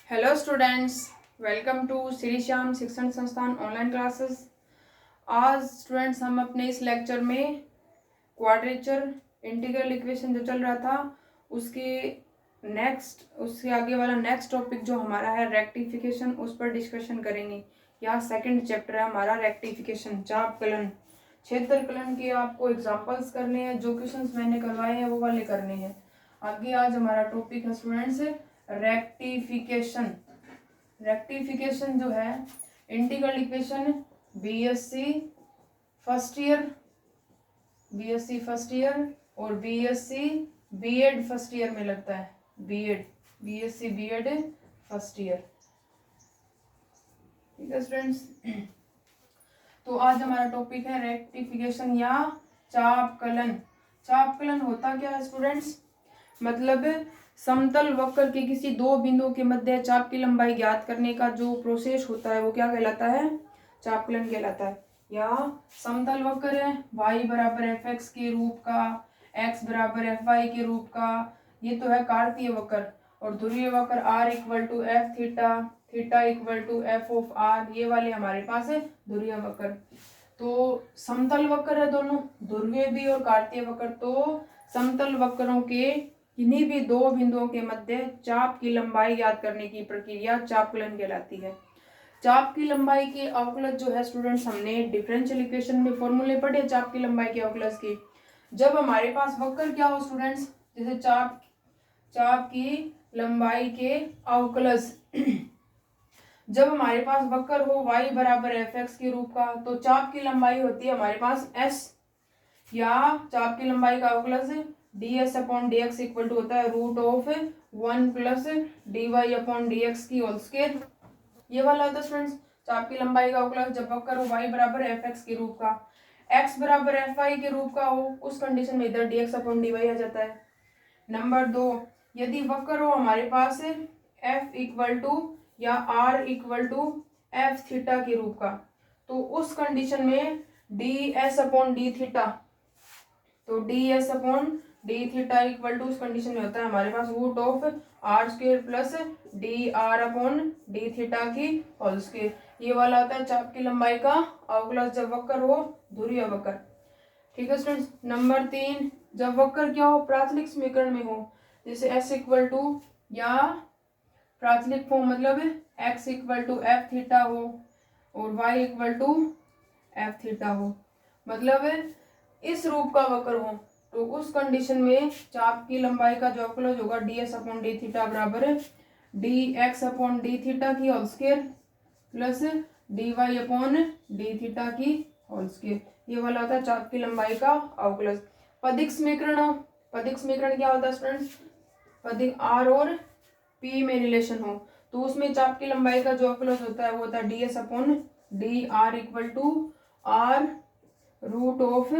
Hello students, welcome to Shri Shyam Shikshan Sansthan online classes. आज students हम अपने इस लेक्चर में क्वाड्रेचर इंटीग्रल इक्वेशन जो चल रहा था उसके आगे वाला नेक्स्ट टॉपिक जो हमारा है रेक्टिफिकेशन, उस पर डिस्कशन करेंगे। यहाँ सेकंड चैप्टर है हमारा रेक्टिफिकेशन, चापकलन, क्षेत्रकलन के आपको एग्जांपल्स करने हैं। जो क्वेश्चंस मैंने करवाए हैं वो वाले करने हैं। आगे आज हमारा टॉपिक है स्टूडेंट्स रेक्टिफिकेशन। रेक्टिफिकेशन जो है integral equation BSc first year और बीएससी बीएड फर्स्ट ईयर में लगता है। BSc BEd first year. ठीक है स्टूडेंट्स, तो आज हमारा टॉपिक है रेक्टिफिकेशन या चापकलन। चापकलन होता क्या है स्टूडेंट्स? मतलब समतल वक्र के किसी दो बिंदुओं के मध्य चाप की लंबाई ज्ञात करने का जो प्रोसेस होता है वो क्या कहलाता है? चापकलन कहलाता है। या समतल वक्र है y बराबर एफ एक्स के रूप का, x बराबर एफ वाई के रूप का, ये तो है कार्तीय वक्र। और ध्रुवीय वक्र r equal to F theta, theta equal to f of r, ये वाले हमारे पास है ध्रुवीय वक्र। तो समतल वक्र है दोनों, ध्रुवीय भी और कार्तीय वक्र। तो समतल वक्रों के किन्हीं भी दो बिंदुओं के मध्य चाप की लंबाई ज्ञात करने की प्रक्रिया चापकलन कहलाती है। चाप की लंबाई के अवकलज जो है स्टूडेंट्स, हमने डिफरेंशियल इक्वेशन में फॉर्मूले पढ़े चाप की लंबाई के अवकलज की। जब हमारे पास वक्र क्या हो स्टूडेंट्स, जैसे चाप की लंबाई के अवकलज जब हमारे पास वक्र हो y बराबर एफ एक्स के रूप का, तो चाप की लंबाई होती है हमारे पास s, या चाप की लंबाई का अवकलज ds upon D x equal to होता है root of 1 plus D Y upon D x की होल स्क्वायर। ये वाला होता है स्टूडेंट्स चाप की लंबाई का अवकलज जब वक्र हो y बराबर एफ एक्स के रूप का, x बराबर एफ वाई के रूप का हो, उस कंडीशन में इधर dx अपॉन डी वाई आ जाता है। नंबर 2, यदि वक्र हो हमारे पास f इक्वल टू या r equal to F theta के रूप का, तो उस कंडीशन में ds अपॉन डी थीटा, तो ds upon D theta equal to उस कंडीशन में होता है हमारे पास root of are square plus D R upon D theta की होल स्क्वायर। ये वाला होता है चाप की लंबाई का अवकलज जब वक्र हो ध्रुवीय वक्र। ठीक है स्टूडेंट्स। नंबर 3, जब वक्र क्या हो प्राथमिक समीकरण में हो, जैसे s इक्वल टू या प्राथमिक फॉर्म मतलब x equal to F theta हो और y equal to F theta हो, मतलब इस रूप का वक्र हो, तो उस कंडीशन में चाप की लंबाई का जो अवकलज होगा ds अपॉन डी थीटा बराबर dx अपॉन डी थीटा की whole square plus dy upon D theta की होल स्क्वायर। ये वाला होता है चाप की लंबाई का अवकलज। पदिक समीकरण हो, पदिक समीकरण क्या होता है स्टूडेंट्स? पदिक r और p में रिलेशन हो, तो उसमें चाप की लंबाई का जो अवकलज होता है वो होता है ds upon d r equal to r root of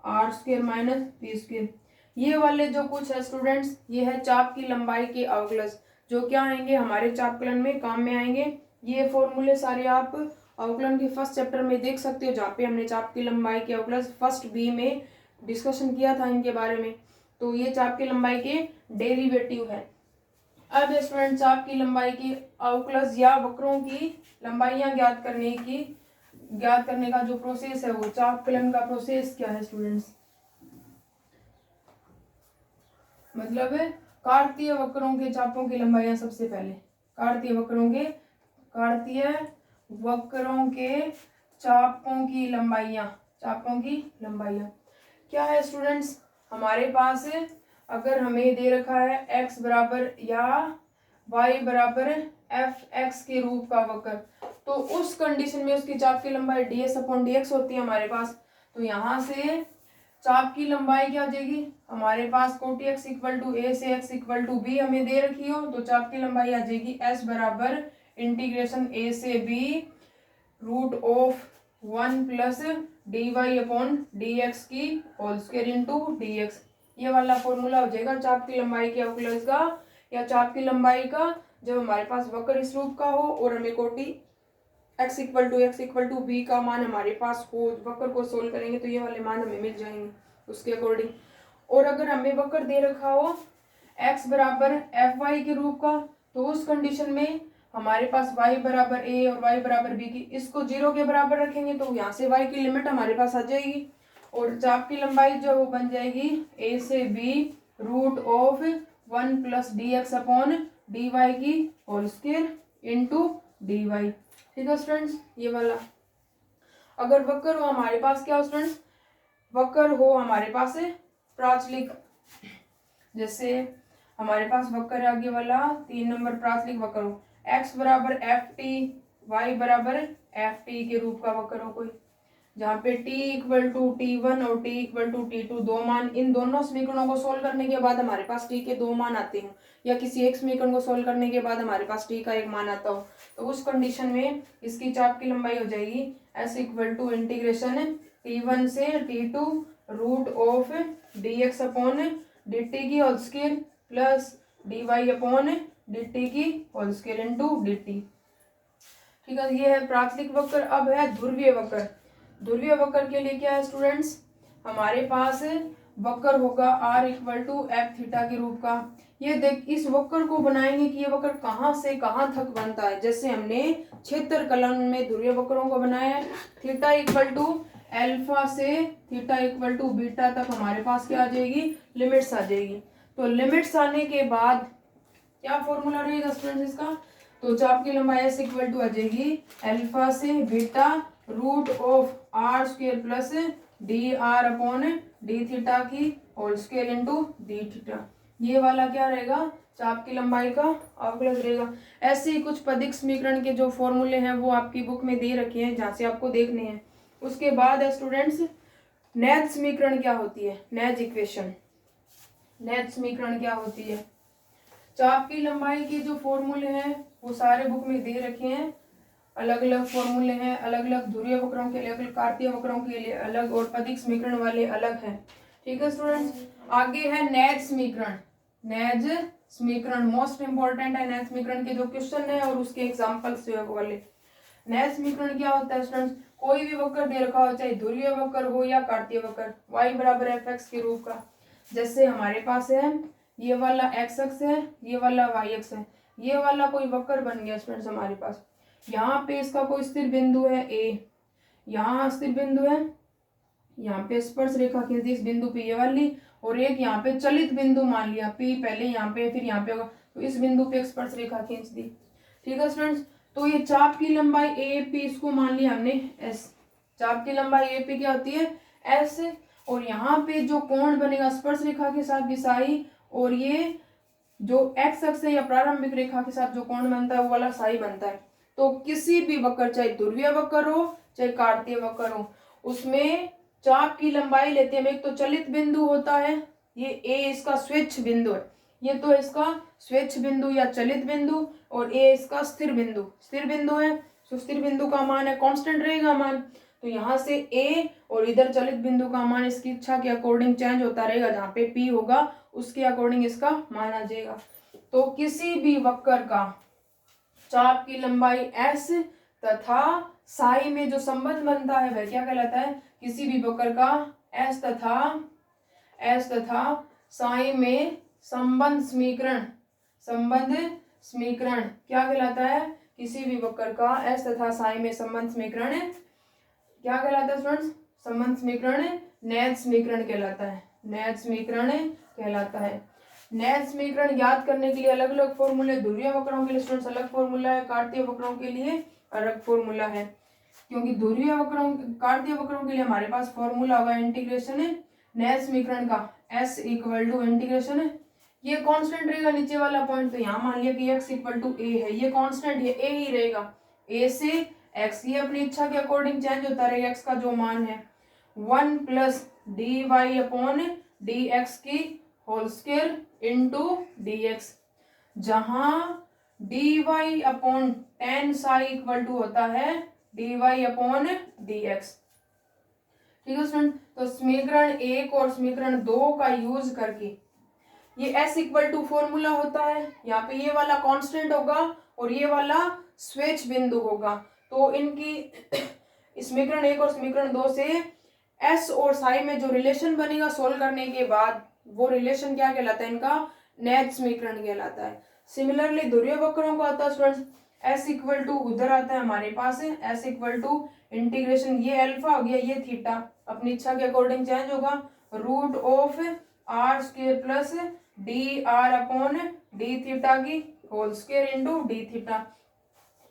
are square minus p square. ये वाले जो कुछ है स्टूडेंट्स, ये है चाप की लंबाई के अवकलज, जो क्या आएंगे हमारे चापकलन में काम में आएंगे। ये फॉर्मूले सारे आप अवकलन के फर्स्ट चैप्टर में देख सकते हो, जहाँ पे हमने चाप की लंबाई के अवकलज फर्स्ट बी में डिस्कशन किया था इनके बारे में। तो ये चाप की लंबाई के डेरिवेटिव है। अब स्टूडेंट चाप की लंबाई के अवकलज या वक्रों की लंबाइयां ज्ञात करने का जो प्रोसेस है वो चापकलन का प्रोसेस क्या है स्टूडेंट्स? मतलब कार्तीय वक्रों के चापों की लंबाइयां, सबसे पहले कार्तीय वक्रों के चापों की लंबाइयां क्या है स्टूडेंट्स? हमारे पास अगर हमें दे रखा है x बराबर या y बराबर एफ एक्स के रूप का वक्र, तो उस कंडीशन में उसकी चाप की लंबाई ds अपॉन डी एक्स होती है हमारे पास। तो यहाँ से चाप की लंबाई क्या हो जाएगी हमारे पास, कोटि x इक्वल टू ए से x इक्वल टू बी हमें दे रखी हो, तो चाप की लंबाई आ जाएगी s बराबर इंटीग्रेशन a से b root of 1 plus D Y upon D x की whole square into D X. ये वाला फॉर्मूला हो जाएगा चाप की लंबाई के अवकलज का या चाप की लंबाई का, जब हमारे पास वक्र इस रूप का हो और हमें कोटि x इक्वल टू बी का मान हमारे पास हो, वक्र को सोल्व करेंगे तो ये वाले मान हमें मिल जाएंगे उसके अकॉर्डिंग। और अगर हमें वक्र दे रखा हो x बराबर एफ वाई के रूप का, तो उस कंडीशन में हमारे पास y बराबर a और y बराबर b की, इसको 0 के बराबर रखेंगे तो यहाँ से y की लिमिट हमारे पास आ जाएगी और चाप की लंबाई जो वो बन जाएगी a से b root of 1 plus D x upon D Y की whole square into D Y. ठीक है स्टूडेंट्स, ये वाला। अगर वक्र हो हमारे पास क्या हो स्टूडेंट्स, वक्र हो हमारे पास प्राचलिक, जैसे हमारे पास वक्र है आगे वाला 3 नंबर प्राचलिक वक्र हो, x बराबर एफ टी वाई बराबर एफ टी के रूप का वक्र हो कोई, जहाँ पे t इक्वल टू t1 और t इक्वल टू t2 दो मान, इन दोनों समीकरणों को सोल्व करने के बाद हमारे पास t के दो मान आते हैं, या किसी एक समीकरण को सोल्व करने के बाद हमारे पास t का एक मान आता हो, तो उस कंडीशन में इसकी चाप की लंबाई हो जाएगी s equal to integration t1 से t2 root of dx upon dt की whole square plus dy upon dt की होल स्क्वायर इनटू dt। ठीक है, ये है प्राचलिक वक्र। अब है ध्रुवीय वक्र। ध्रुवीय वक्र के लिए क्या है स्टूडेंट्स, हमारे पास वक्र होगा r equal to F theta के रूप का। ये देख, इस वक्र को बनाएंगे कि ये वक्र कहाँ से कहाँ तक बनता है, जैसे हमने क्षेत्र कलन में ध्रुवीय वक्रों को बनाया है। थीटा इक्वल टू अल्फा से थीटा इक्वल टू बीटा तक हमारे पास क्या आ जाएगी, लिमिट्स आ जाएगी। तो लिमिट्स आने के बाद क्या फॉर्मूला रहेगा स्टूडेंट्स इसका, तो चाप की लंबाई एस इक्वल टू आ जाएगी अल्फा से beta root of are square plus D R upon D theta की whole square into D theta. ये वाला क्या रहेगा, चाप की लंबाई का अवकलज रहेगा। ऐसे ही कुछ पदिक समीकरण के जो फॉर्मूले हैं वो आपकी बुक में दे रखे हैं, जहाँ से आपको देखने हैं। उसके बाद है स्टूडेंट्स नैज समीकरण क्या होती है, नैज इक्वेशन। नैज समीकरण क्या होती है, चाप की लंबाई के जो फॉर्मूले हैं वो सारे बुक में दे रखे हैं, अलग अलग फॉर्मूले हैं, अलग अलग ध्रुवीय वक्रों के लिए अलग, कार्तीय वक्रों के लिए अलग और पदिक समीकरण वाले अलग हैं। ठीक है स्टूडेंट्स, आगे है नैज समीकरण। नैज समीकरण मोस्ट इंपॉर्टेंट है, नैज समीकरण के जो क्वेश्चन है और उसके एग्जाम्पल्स वाले। नैज समीकरण क्या होता है स्टूडेंट्स, कोई भी वक्र दे रखा हो, चाहे ध्रुवीय वक्र हो या कार्तीय वक्र, y बराबर एफ एक्स के रूप का। जैसे हमारे पास है ये वाला x अक्ष है, ये वाला y अक्ष है, ये वाला कोई वक्र बन गया स्टूडेंट्स हमारे पास। यहाँ पे इसका कोई स्थिर बिंदु है a, यहाँ स्थिर बिंदु है, यहाँ पे स्पर्श रेखा खींच दी इस बिंदु पे ये वाली, और एक यहाँ पे चलित बिंदु मान लिया p, पहले यहाँ पे फिर यहाँ पे होगा, तो इस बिंदु पे एक स्पर्श रेखा खींच दी। ठीक है स्टूडेंट्स, तो ये चाप की लंबाई ए पी, इसको मान लिया हमने एस। चाप की लंबाई ए पी क्या होती है, एस, और यहाँ पे जो कोण बनेगा स्पर्श रेखा के साथ विसाई, और ये जो एक्स अक्ष है या प्रारंभिक रेखा के साथ जो कोण बनता है वो वाला साई बनता है। तो किसी भी वक्र, चाहे ध्रुवीय वक्र हो चाहे कार्तीय वक्र हो, उसमें चाप की लंबाई लेते हैं। एक तो चलित बिंदु होता है, ये ए इसका स्वेच्छ बिंदु है, ये तो इसका स्वेच्छ बिंदु या चलित बिंदु, और ए इसका स्थिर बिंदु, स्थिर बिंदु है। तो स्थिर बिंदु का मान है कांस्टेंट रहेगा मान, तो यहाँ से ए और इधर चलित बिंदु का मान इसकी इच्छा के अकॉर्डिंग चेंज होता रहेगा, जहाँ पे पी होगा उसके अकॉर्डिंग इसका मान आ जाएगा। तो किसी भी वक्र का चाप की लंबाई एस तथा साई में जो संबंध बनता है वह क्या कहलाता है, किसी भी वक्र का एस तथा साई में संबंध समीकरण क्या कहलाता है, किसी भी वक्र का एस तथा साई में संबंध समीकरण क्या कहलाता है स्टूडेंट्स, संबंध समीकरण नैज समीकरण कहलाता है, नैज समीकरण कहलाता है। नैज समीकरण ज्ञात करने के लिए अलग अलग फॉर्मूले, ध्रुवीय वक्रों के लिए स्टूडेंट्स अलग फॉर्मूला है, कार्तीय वक्रों के लिए अलग फॉर्मूला है। क्योंकि ध्रुवीय वक्रों कार्तीय वक्रों के लिए हमारे पास फॉर्मूला होगा इंटीग्रेशन नैज समीकरण का s इक्वल टू इंटीग्रेशन, ये कांस्टेंट रहेगा नीचे वाला पॉइंट, तो यहाँ मान लिया कि x इक्वल टू a है, ये कांस्टेंट ये a ही रहेगा, a से x, ये अपनी इच्छा के अकॉर्डिंग चेंज होता रहेगा, x का जो मान है 1 plus D Y upon D x की whole square into D X, जहां D Y upon tan psi equal to होता है D Y upon D x. ठीक है स्टूडेंट, तो समीकरण 1 और समीकरण 2 का यूज करके ये s इक्वल टू फॉर्मूला होता है, यहाँ पे ये वाला कांस्टेंट होगा और ये वाला स्वेच्छ बिंदु होगा, तो इनकी समीकरण 1 और समीकरण 2 से s और साई में जो रिलेशन बनेगा सोल्व करने के बाद, वो रिलेशन क्या कहलाता है, इनका नैच समीकरण कहलाता है। सिमिलरली ध्रुवीय वक्रों का आता है स्टूडेंट्स एस इक्वल टू उधर आता है हमारे पास है एस इक्वल टू इंटीग्रेशन, ये अल्फा हो गया ये थीटा अपनी इच्छा के अकॉर्डिंग चेंज होगा, root of are square plus D R upon D theta की whole square into D theta.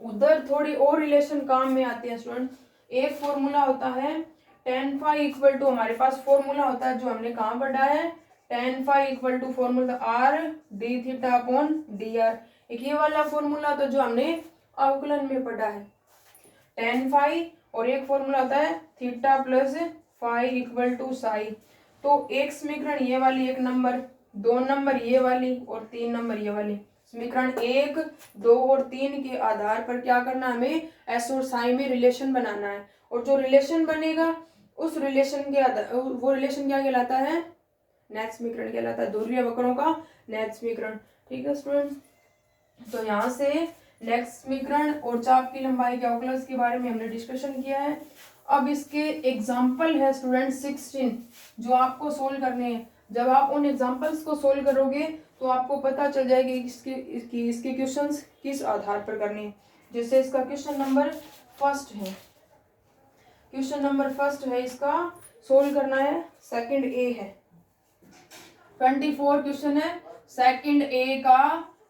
उधर थोड़ी और रिलेशन काम में आती है स्टूडेंट। एक फॉर्मूला होता है टेन फाई इक्वल टू, हमारे पास फॉर्मूला होता है जो हमने कहाँ पढ़ा है, tan phi equal to formula r d theta upon d r. एक ये वाला फॉर्मूला तो जो हमने अवकलन में पढ़ा है टेन फाई, और एक फॉर्मूला होता है theta plus phi equal to psi. तो एक समीकरण ये वाली एक नंबर, दो नंबर ये वाली और तीन नंबर ये वाली। समीकरण एक, दो और तीन के आधार पर क्या करना हमें एस और साई में रिलेशन बनाना है, और जो रिलेशन बनेगा उस रिलेशन के आधार वो रिलेशन क्या कहलाता है, नैच समीकरण कहलाता है, ध्रुवीय वक्रों का नैच समीकरण। ठीक है स्टूडेंट्स, तो यहाँ से नेक्स्ट समीकरण और चाप की लंबाई के अवकलज के बारे में हमने डिस्कशन किया है। अब इसके एग्जाम्पल है स्टूडेंट 16 जो आपको सोल्व करने हैं। जब आप उन एग्जाम्पल्स को सोल्व करोगे तो आपको पता चल जाएगा कि इसके क्वेश्चंस किस आधार पर करने हैं। जैसे इसका क्वेश्चन नंबर फर्स्ट है, क्वेश्चन नंबर फर्स्ट है, इसका सोल्व करना है, सेकंड ए है, 24 क्वेश्चन है, सेकंड ए का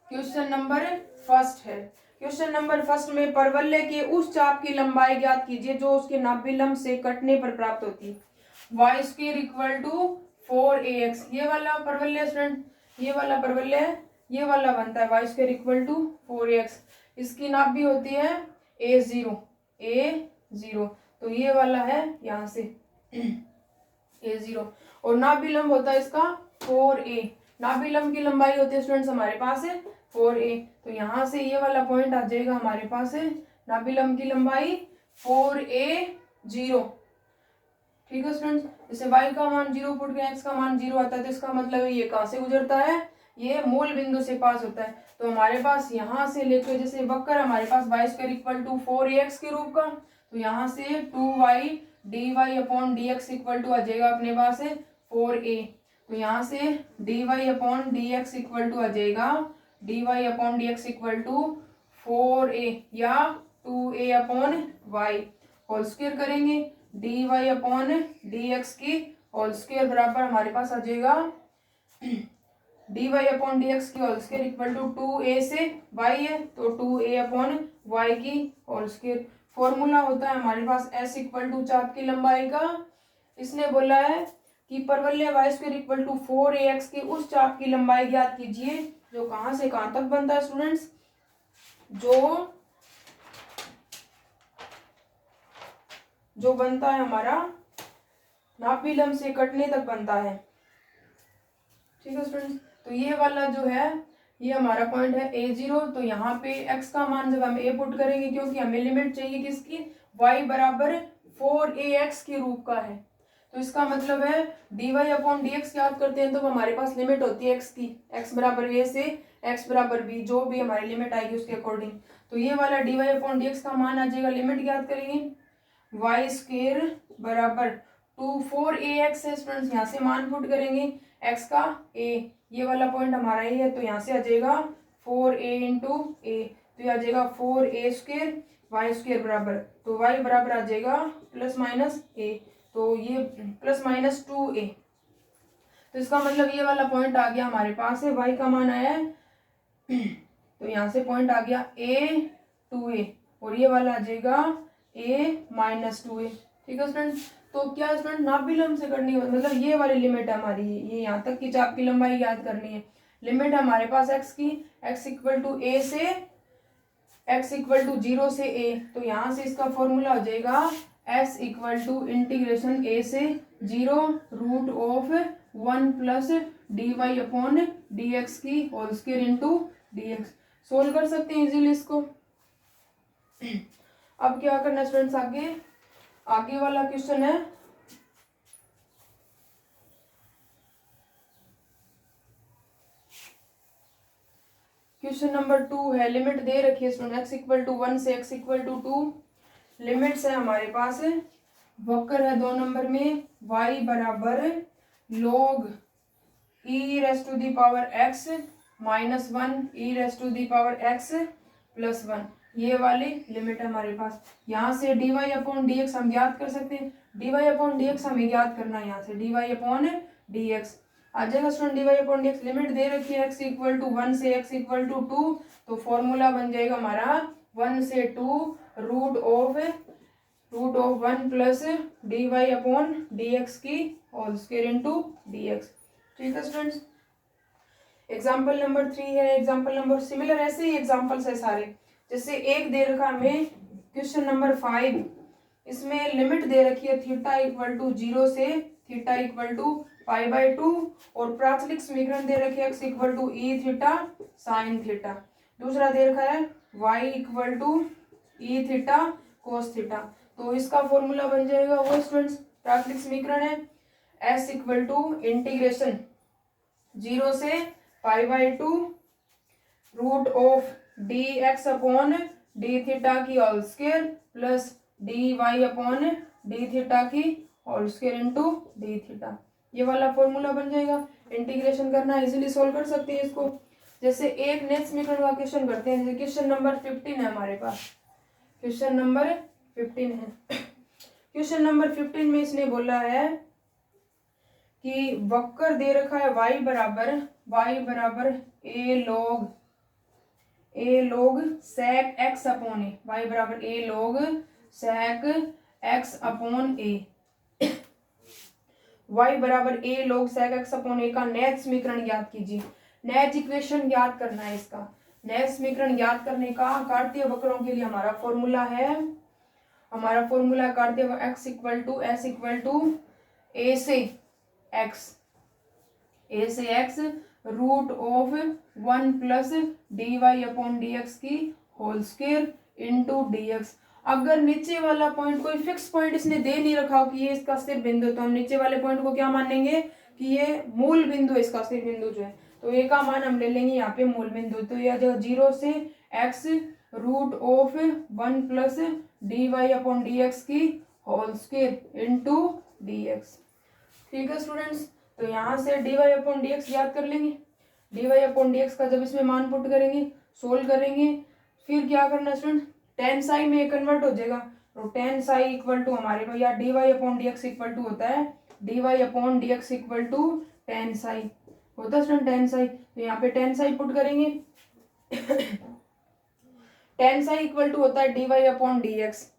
क्वेश्चन नंबर फर्स्ट है। क्वेश्चन नंबर फर्स्ट में परवलय के उस चाप की लंबाई ज्ञात कीजिए जो उसके नाभिलंब से कटने पर प्राप्त होती है। Y square equal to 4ax, ये वाला परवलय स्टूडेंट, ये वाला परवलय ये वाला बनता है Y square equal to 4ax। इसकी नाभि होती है a0, तो ये वाला है यहाँ से a0, और नाभिलंब होता है इसका 4a। नाभिलंब की लंबाई होती है स्टूडेंट्स हमारे पास है 4a, तो यहाँ से ये वाला पॉइंट आ जाएगा हमारे पास है नाभिलंब की लंबाई 4a0। ठीक है स्टूडेंट्स, जैसे y का मान 0 पुट के x का मान 0 आता है तो इसका मतलब ये कहाँ से गुजरता है, ये मूल बिंदु से पास होता है। तो हमारे पास यहाँ से लेकर जैसे वक्र हमारे पास y square equal to 4ax के रूप का, तो यहाँ से 2y dy upon dx equal to आ जाएगा अपने पास है 4a। तो यहाँ से dy upon dx equal to आ जाएगा dy upon dx equal to 4a या 2a upon y whole square करेंगे, dy अपॉन dx की होल स्क्वायर बराबर हमारे पास आ जाएगा dy अपॉन dx की whole square equal to 2a से y है तो 2a अपॉन y की होल स्क्वायर। फॉर्मूला होता है हमारे पास s इक्वल टू चाप की लंबाई का। इसने बोला है कि परवलय Y square equal to 4ax के उस चाप की लंबाई ज्ञात कीजिए जो कहाँ से कहाँ तक बनता है स्टूडेंट्स, जो बनता है हमारा नाभिलंब से कटने तक बनता है। ठीक है स्टूडेंट्स, तो ये वाला जो है ये हमारा पॉइंट है a0। तो यहाँ पे x का मान जब हम a पुट करेंगे क्योंकि हमें लिमिट चाहिए किसकी, y बराबर 4ax के रूप का है, तो इसका मतलब है dy अपॉन dx याद करते हैं तो हमारे पास लिमिट होती है x की, x बराबर a से x बराबर b, जो भी हमारी लिमिट आएगी उसके अकॉर्डिंग। तो ये वाला dy अपॉन dx का मान आ जाएगा, लिमिट याद करेंगे वाई स्क्वायर बराबर 4ax है स्टूडेंट्स, यहाँ से मान पुट करेंगे x का a, ये वाला पॉइंट हमारा ये है तो यहाँ से आ जाएगा 4a इंटू a, तो ये आ जाएगा 4a स्क्वायर वाई स्क्वायर बराबर, तो y बराबर आ जाएगा प्लस माइनस a, तो ये प्लस माइनस 2a। तो इसका मतलब ये वाला पॉइंट आ गया हमारे पास है, y का मान आया है तो यहाँ से पॉइंट आ गया a 2a, और ये वाला आ जाएगा a माइनस 2a। ठीक है स्टूडेंट, तो क्या स्टूडेंट नाभिलंब से करनी है, मतलब ये वाली लिमिट है हमारी, ये यहाँ तक की चाप की लंबाई याद करनी है। लिमिट है हमारे पास x की, x इक्वल टू a से x इक्वल टू 0 से a, तो यहाँ से इसका फॉर्मूला हो जाएगा s equal to integration a से 0 root of 1 plus dy upon dx की whole square into dx। Solve कर सकते हैं इजीली इसको। अब क्या करना स्टूडेंट्स, आगे वाला क्वेश्चन है क्वेश्चन नंबर 2 है। लिमिट दे रखी है स्टूडेंट x इक्वल टू 1 से x इक्वल टू 2, लिमिट्स है हमारे पास, वक्र है 2 नंबर में y बराबर log e raise to the power x minus one, e raise to the power x plus one, ये वाली लिमिट है हमारे पास। यहाँ से d Y upon D x हम ज्ञात कर सकते हैं। D Y upon D x हमें ज्ञात करना है, यहाँ से d Y upon D x आ जाएगा student. D Y upon D x limit दे रखी है एक्स इक्वल टू 1 से एक्स इक्वल टू 2, तो फॉर्मूला बन जाएगा हमारा 1 से 2 root of 1 plus D Y upon D x की whole square into D x. ठीक है स्टूडेंट्स, एग्जाम्पल नंबर 3 है। एग्जाम्पल नंबर सिमिलर ऐसे ही एग्जाम्पल्स है सारे। जैसे एक दे रखा हमें क्वेश्चन नंबर 5, इसमें लिमिट दे रखी है थीटा इक्वल टू 0 से theta equal to pi by 2, और प्राचलिक समीकरण दे रखे x equal to e theta sine theta. दूसरा दे रखा है y equal to e theta cos theta. तो इसका फॉर्मूला बन जाएगा वो स्टूडेंट्स, प्राचलिक समीकरण है एस इक्वल टू इंटीग्रेशन 0 से pi by 2 root of d x upon D theta की whole square plus D Y upon D theta की whole square into D theta. ये वाला फॉर्मूला बन जाएगा। इंटीग्रेशन करना इजीली सोल्व कर सकते हैं इसको। जैसे एक नेक्स्ट समीकरण का क्वेश्चन करते हैं। जैसे क्वेश्चन नंबर 15 है हमारे पास, क्वेश्चन नंबर 15 है। क्वेश्चन नंबर 15 में इसने बोला है कि वक्र दे रखा है y बराबर a log sec x upon a, y बराबर a log sec x upon a, y बराबर a log sec x upon a का नैच समीकरण ज्ञात कीजिए। नैच इक्वेशन ज्ञात करना है इसका। नैच समीकरण ज्ञात करने का कार्तीय वक्रों के लिए हमारा फॉर्मूला है, कार्तीय x equal to s equal to a से x root of 1 plus D Y upon D x की whole square into D x. अगर नीचे वाला पॉइंट कोई फिक्स पॉइंट इसने दे नहीं रखा हो कि ये इसका स्थिर बिंदु, तो हम नीचे वाले पॉइंट को क्या मानेंगे कि ये मूल बिंदु, इसका स्थिर बिंदु जो है, तो ए का मान हम ले लेंगे यहाँ पे मूल बिंदु। तो यह जो 0 से x root of 1 plus D Y upon D x की whole square into D x. ठीक है स्टूडेंट्स, तो यहाँ से d Y upon D x याद कर लेंगे। D Y upon D x का जब इसमें मान पुट करेंगे, सोल्व करेंगे, फिर क्या करना स्टूडेंट, टेन साई में कन्वर्ट हो जाएगा। तो टेन साई इक्वल टू हमारे पास या d Y upon D x equal to होता है D Y upon D x equal to tan psi होता है स्टूडेंट, टेन साई। तो यहाँ पे टेन साई पुट करेंगे टेन साई इक्वल टू होता है D Y upon D x.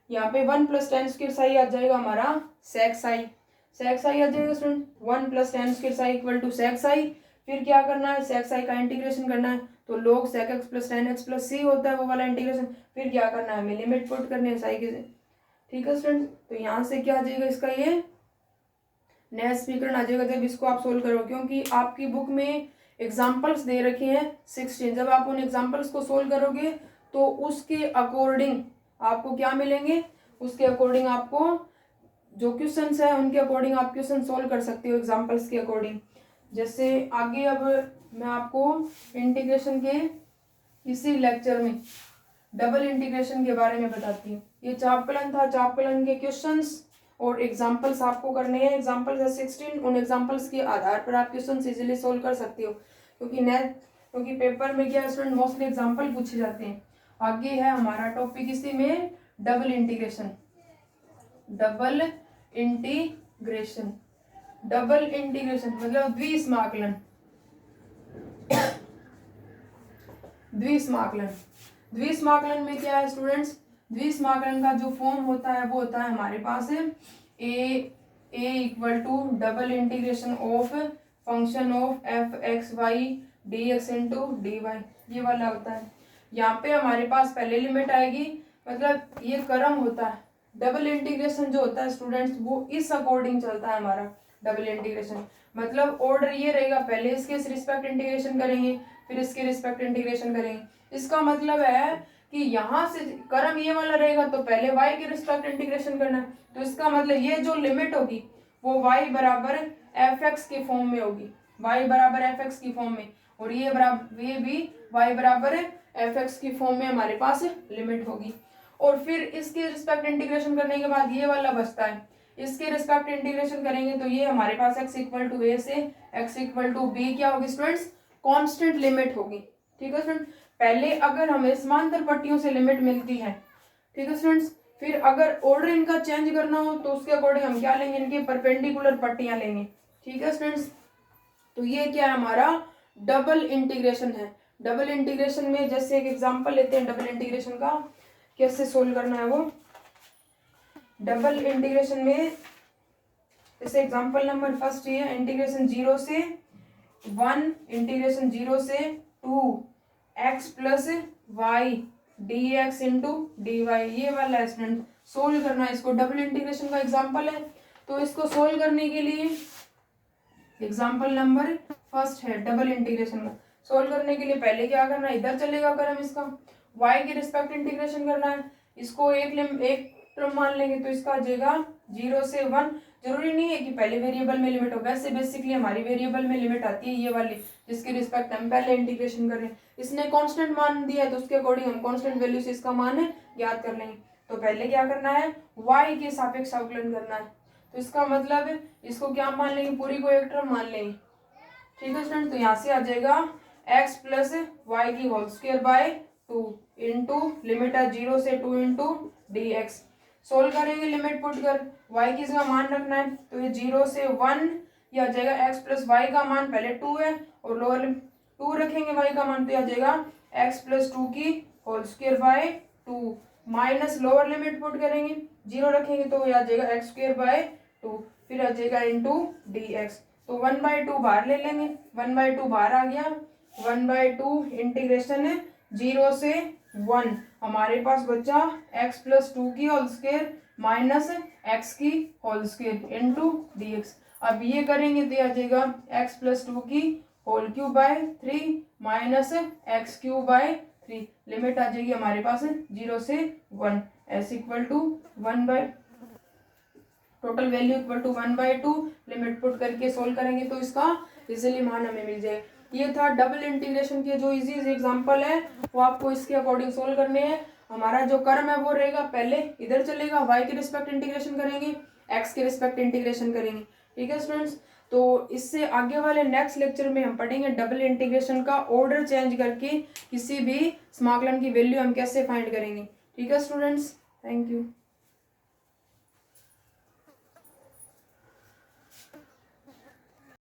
यहाँ पे 1 प्लस टेन स्क्वायर साई आ जाएगा हमारा सेक साई आ जाएगा student. 1 plus tan square psi equal to sec psi. फिर क्या करना है, सेक साई का इंटीग्रेशन करना है, तो log sec x plus tan x plus c होता है वो वाला इंटीग्रेशन। फिर क्या करना है, हमें लिमिट पुट करनी है साई के। ठीक है स्टूडेंट, तो यहाँ से क्या आ जाएगा इसका ये नैच समीकरण आ जाएगा जब इसको आप सोल्व करो, क्योंकि आपकी बुक में एग्जाम्पल्स दे रखे हैं 16। जब आप उन एग्जाम्पल्स को सोल्व करोगे तो उसके अकॉर्डिंग आपको क्या मिलेंगे, उसके अकॉर्डिंग आपको जो क्वेश्चंस है उनके अकॉर्डिंग आप क्वेश्चन सोल्व कर सकते हो एग्जाम्पल्स के अकॉर्डिंग। जैसे आगे अब मैं आपको इंटीग्रेशन के इसी लेक्चर में डबल इंटीग्रेशन के बारे में बताती हूँ। ये चापकलन था, चापकलन के क्वेश्चंस और एग्जाम्पल्स आपको करने हैं। एग्जाम्पल्स है 16, उन एग्जाम्पल्स के आधार पर आप क्वेश्चन इजीली सोल्व कर सकते हो, क्योंकि पेपर में क्या स्टूडेंट मोस्टली एग्जाम्पल पूछे जाते हैं। आगे है हमारा टॉपिक इसी में डबल इंटीग्रेशन। डबल इंटीग्रेशन मतलब द्विसमाकलन। द्विसमाकलन में क्या है स्टूडेंट्स, द्विसमाकलन का जो फॉर्म होता है वो होता है हमारे पास a equal to double integration of function of f x y d x into D y, ये वाला होता है। यहाँ पे हमारे पास पहले लिमिट आएगी, मतलब ये क्रम होता है। डबल इंटीग्रेशन जो होता है स्टूडेंट्स वो इस अकॉर्डिंग चलता है हमारा डबल इंटीग्रेशन, मतलब ऑर्डर ये रहेगा, पहले इसके रिस्पेक्ट इंटीग्रेशन करेंगे फिर इसके रिस्पेक्ट इंटीग्रेशन करेंगे। इसका मतलब है कि यहाँ से क्रम ये वाला रहेगा तो पहले y के रिस्पेक्ट इंटीग्रेशन करना है, तो इसका मतलब ये जो लिमिट होगी वो y बराबर एफ एक्स के फॉर्म में होगी, y बराबर एफ एक्स की फॉर्म में, और ये भी y बराबर एफ एक्स की फॉर्म में हमारे पास लिमिट होगी। और फिर इसके रिस्पेक्ट इंटीग्रेशन करने के बाद ये वाला बचता है, इसके रिस्पेक्ट इंटीग्रेशन करेंगे तो ये हमारे पास x इक्वल टू ए से x इक्वल टू बी क्या होगी स्टूडेंट्स, कांस्टेंट लिमिट होगी। ठीक है स्टूडेंट, पहले अगर हमें समांतर पट्टियों से लिमिट मिलती है, ठीक है स्टूडेंट्स, फिर अगर ऑर्डर इनका चेंज करना हो तो उसके अकॉर्डिंग हम क्या लेंगे, इनके परपेंडिकुलर पट्टियां लेंगे। ठीक है स्टूडेंट्स, तो ये क्या है हमारा डबल इंटीग्रेशन है। डबल इंटीग्रेशन में जैसे एक एग्जांपल लेते हैं डबल इंटीग्रेशन का, कैसे सोल्व करना है वो। डबल इंटीग्रेशन में जैसे एग्जांपल नंबर फर्स्ट ये इंटीग्रेशन 0 से 1 इंटीग्रेशन 0 से 2 x plus y d x into D y, ये वाला स्टूडेंट सोल्व करना है इसको। डबल इंटीग्रेशन का एग्जांपल है, तो इसको सोल्व करने के लिए एग्जांपल नंबर फर्स्ट है डबल इंटीग्रेशन का। सोल्व करने के लिए पहले क्या करना है, इधर चलेगा अगर हम इसका y के रिस्पेक्ट इंटीग्रेशन करना है, इसको एक टर्म मान लेंगे तो इसका आ जाएगा 0 से 1। जरूरी नहीं है कि पहले वेरिएबल में लिमिट हो, वैसे बेसिकली हमारी वेरिएबल में लिमिट आती है ये वाली जिसके रिस्पेक्ट हम पहले इंटीग्रेशन कर रहे हैं। इसने कांस्टेंट मान दिया है तो उसके अकॉर्डिंग हम कांस्टेंट वैल्यू से इसका मान ज्ञात कर लेंगे। तो पहले क्या करना है, y के सापेक्ष अवकलन करना है, तो इसका मतलब इसको क्या मान लेंगे, पूरी को एक टर्म मान लेंगे। ठीक है स्टूडेंट, तो यहाँ से आ जाएगा x प्लस वाई की whole square by 2 into limit है 0 से 2 इंटू डी एक्स। सोल्व करेंगे लिमिट पुट कर, y की जगह मान रखना है तो ये 0 से 1 ये आ जाएगा x प्लस वाई का मान पहले 2 है और लोअर 2 रखेंगे y का मान तो ये आ जाएगा x प्लस 2 की whole square by 2 minus lower limit put करेंगे 0 रखेंगे तो ये आ जाएगा x स्क्वायर बाय 2 फिर आ जाएगा इंटू डी एक्स। तो 1/2 बाहर ले लेंगे, 1/2 बाहर आ गया, 1/2 इंटीग्रेशन 0 से 1 हमारे पास बचा x प्लस 2 की होल स्क्वायर माइनस x की whole square into D x. अब ये करेंगे तो आ जाएगा x प्लस 2 की whole cube by 3 minus x cube by 3, limit आ जाएगी हमारे पास 0 से 1 s equal to 1/, total value equal to 1/2, limit put करके सोल्व करेंगे तो इसका इजीली मान हमें मिल जाए। ये था डबल इंटीग्रेशन के जो इजी एग्जांपल है वो आपको इसके अकॉर्डिंग सोल्व करने हैं। हमारा जो कर्म है वो रहेगा, पहले इधर चलेगा y के रिस्पेक्ट इंटीग्रेशन करेंगे, x के रिस्पेक्ट इंटीग्रेशन करेंगे। ठीक है स्टूडेंट्स, तो इससे आगे वाले नेक्स्ट लेक्चर में हम पढ़ेंगे डबल इंटीग्रेशन का ऑर्डर चेंज करके किसी भी समाकलन की वैल्यू हम कैसे फाइंड करेंगे। ठीक है स्टूडेंट्स, थैंक यू।